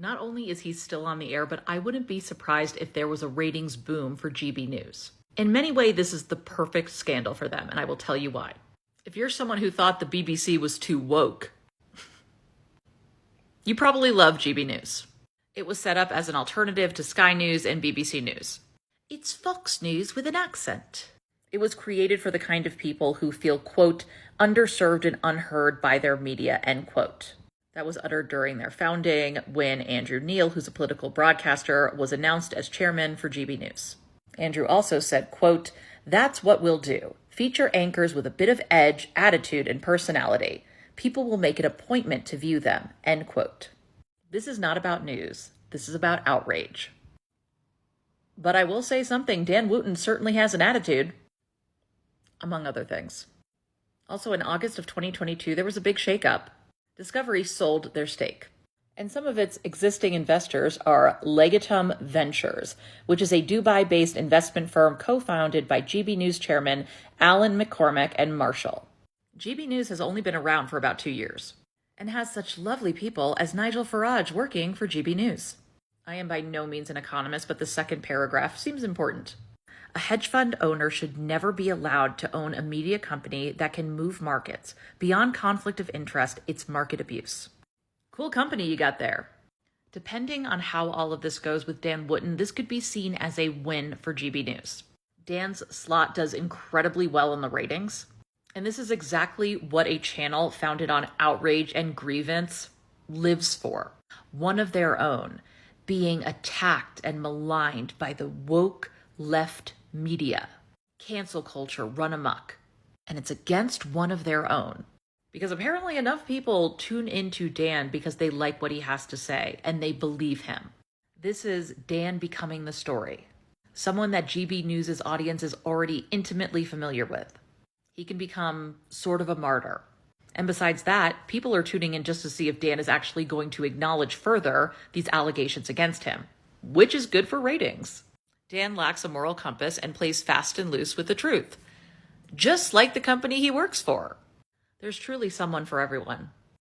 Not only is he still on the air, but I wouldn't be surprised if there was a ratings boom for GB News. In many ways, this is the perfect scandal for them, and I will tell you why. If you're someone who thought the BBC was too woke, you probably love GB News. It was set up as an alternative to Sky News and BBC News. It's Fox News with an accent. It was created for the kind of people who feel, quote, underserved and unheard by their media, end quote. That was uttered during their founding when Andrew Neil, who's a political broadcaster, was announced as chairman for GB News. Andrew also said, quote, that's what we'll do. Feature anchors with a bit of edge, attitude, and personality. People will make an appointment to view them, end quote. This is not about news. This is about outrage. But I will say something, Dan Wootton certainly has an attitude, among other things. Also, in August of 2022, there was a big shakeup. Discovery sold their stake. And some of its existing investors are Legatum Ventures, which is a Dubai-based investment firm co-founded by GB News chairman Alan McCormack and Marshall. GB News has only been around for about 2 years and has such lovely people as Nigel Farage working for GB News. I am by no means an economist, but the second paragraph seems important. A hedge fund owner should never be allowed to own a media company that can move markets. Beyond conflict of interest, it's market abuse. Cool company you got there. Depending on how all of this goes with Dan Wootton, this could be seen as a win for GB News. Dan's slot does incredibly well in the ratings, and this is exactly what a channel founded on outrage and grievance lives for. One of their own, being attacked and maligned by the woke left media. Cancel culture run amok. And it's against one of their own. Because apparently enough people tune into Dan because they like what he has to say and they believe him. This is Dan becoming the story. Someone that GB News' audience is already intimately familiar with. He can become sort of a martyr. And besides that, people are tuning in just to see if Dan is actually going to acknowledge further these allegations against him, which is good for ratings. Dan lacks a moral compass and plays fast and loose with the truth, just like the company he works for. There's truly someone for everyone.